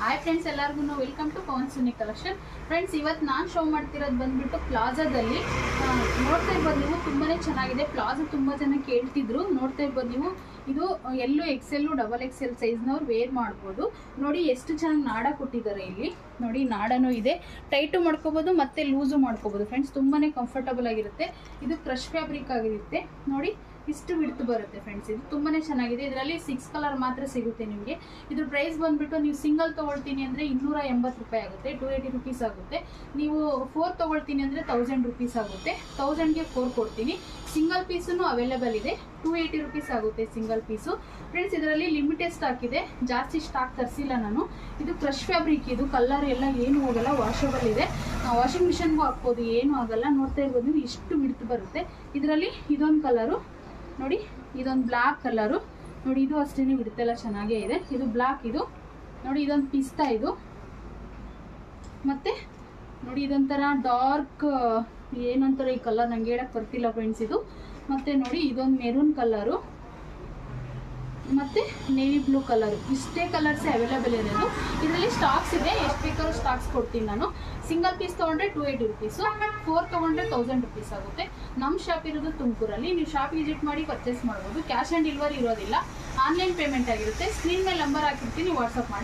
Hi friends, ಎಲ್ಲರಿಗೂ welcome to Pavan Suni collection. Friends, ಇವತ್ತು ನಾನು ಶೋ ಮಾಡ್ತಿರೋದು ಬಂದ್ಬಿಟ್ಟು ಪ್ಲಾಜಾದಲ್ಲಿ. ನೋಡ್ತಾ ಇರ್ಬೋದು ನೀವು, ತುಂಬಾ ಚೆನ್ನಾಗಿದೆ ಪ್ಲಾಜಾ. ತುಂಬ ಜನ ಕೇಳ್ತಿದ್ರು. ನೋಡ್ತಾ ಇರ್ಬೋದು ನೀವು, ಇದು ಎಲ್ಲೂ ಎಕ್ಸೆಲ್ಲು ಡಬಲ್ ಎಕ್ಸೆಲ್ ಸೈಜ್ನವ್ರು ವೇರ್ ಮಾಡ್ಬೋದು. ನೋಡಿ ಎಷ್ಟು ಚೆನ್ನಾಗಿ ನಾಡ ಕೊಟ್ಟಿದ್ದಾರೆ ಇಲ್ಲಿ. ನೋಡಿ ನಾಡನೂ ಇದೆ, ಟೈಟು ಮಾಡ್ಕೋಬೋದು ಮತ್ತು ಲೂಸು ಮಾಡ್ಕೋಬೋದು. ಫ್ರೆಂಡ್ಸ್, ತುಂಬಾ ಕಂಫರ್ಟಬಲ್ ಆಗಿರುತ್ತೆ. ಇದು ಕ್ರಶ್ ಫ್ಯಾಬ್ರಿಕ್ ಆಗಿರುತ್ತೆ. ನೋಡಿ ಇಷ್ಟು ಬಿಡ್ತು ಬರುತ್ತೆ ಫ್ರೆಂಡ್ಸ್. ಇದು ತುಂಬಾ ಚೆನ್ನಾಗಿದೆ. ಇದರಲ್ಲಿ 6 ಕಲರ್ ಮಾತ್ರ ಸಿಗುತ್ತೆ ನಿಮಗೆ. ಇದ್ರ ಪ್ರೈಸ್ ಬಂದ್ಬಿಟ್ಟು ನೀವು ಸಿಂಗಲ್ ತೊಗೊಳ್ತೀನಿ ಅಂದರೆ 280 ರೂಪಾಯಿ ಆಗುತ್ತೆ, 280 ರುಪೀಸ್ ಆಗುತ್ತೆ. ನೀವು 4 ತೊಗೊಳ್ತೀನಿ ಅಂದರೆ 1000 ರುಪೀಸ್ ಆಗುತ್ತೆ. 1000ಗೆ 4 ಕೊಡ್ತೀನಿ. ಸಿಂಗಲ್ ಪೀಸೂ ಅವೈಲೇಬಲ್ ಇದೆ, 280 ರುಪೀಸ್ ಆಗುತ್ತೆ ಸಿಂಗಲ್ ಪೀಸು. ಫ್ರೆಂಡ್ಸ್, ಇದರಲ್ಲಿ ಲಿಮಿಟೆಡ್ ಸ್ಟಾಕ್ ಇದೆ, ಜಾಸ್ತಿ ಸ್ಟಾಕ್ ತರಿಸಿಲ್ಲ ನಾನು. ಇದು ಕ್ರಶ್ ಫ್ಯಾಬ್ರಿಕ್, ಇದು ಕಲರ್ ಎಲ್ಲ ಏನು ಹೋಗಲ್ಲ, ವಾಷಬಲ್ ಇದೆ. ವಾಷಿಂಗ್ ಮಿಷನ್ಗೂ ಹಾಕ್ಬೋದು, ಏನೂ ಆಗಲ್ಲ. ನೋಡ್ತಾ ಇರ್ಬೋದು ನೀವು, ಇಷ್ಟು ಬಿಡ್ತು ಬರುತ್ತೆ. ಇದರಲ್ಲಿ ಇದೊಂದು ಕಲರು ನೋಡಿ, ಇದೊಂದು ಬ್ಲ್ಯಾಕ್ ಕಲರು ನೋಡಿ, ಇದು ಅಷ್ಟೇ ಬಿಡುತ್ತೆಲ್ಲ ಚೆನ್ನಾಗೇ ಇದೆ. ಇದು ಬ್ಲ್ಯಾಕ್, ಇದು ನೋಡಿ, ಇದೊಂದು ಪಿಸ್ತಾ ಇದು. ಮತ್ತೆ ನೋಡಿ, ಇದೊಂಥರ ಡಾರ್ಕ್ ಏನಂತಾರೆ ಈ ಕಲರ್, ನಂಗೆ ಹೇಳಕ್ ಬರ್ತಿಲ್ಲ ಫ್ರೆಂಡ್ಸ್ ಇದು. ಮತ್ತೆ ನೋಡಿ, ಇದೊಂದು ಮೆರೂನ್ ಕಲರು ಮತ್ತು ನೇವಿ ಬ್ಲೂ ಕಲರು. ಇಷ್ಟೇ ಕಲರ್ಸೇ ಅವೈಲೇಬಲ್ ಇರೋದು. ಇದರಲ್ಲಿ ಸ್ಟಾಕ್ಸ್ ಇದೆ, ಎಷ್ಟು ಬೇಕಾದ್ರೂ ಸ್ಟಾಕ್ಸ್ ಕೊಡ್ತೀನಿ ನಾನು. ಸಿಂಗಲ್ ಪೀಸ್ ತೊಗೊಂಡ್ರೆ 280 ರುಪೀಸು, 4 ತೊಗೊಂಡ್ರೆ 1000 ರುಪೀಸ್ ಆಗುತ್ತೆ. ನಮ್ಮ ಶಾಪ್ ಇರೋದು ತುಮಕೂರಲ್ಲಿ. ನೀವು ಶಾಪ್ ವಿಸಿಟ್ ಮಾಡಿ ಪರ್ಚೇಸ್ ಮಾಡ್ಬೋದು. ಕ್ಯಾಶ್ ಆನ್ ಡೆಲಿವರಿ ಇರೋದಿಲ್ಲ, ಆನ್ಲೈನ್ ಪೇಮೆಂಟ್ ಆಗಿರುತ್ತೆ. ಸ್ಕ್ರೀನ್ ಮೇಲೆ ನಂಬರ್ ಹಾಕಿರ್ತೀನಿ, ವಾಟ್ಸಪ್ ಮಾಡಿ.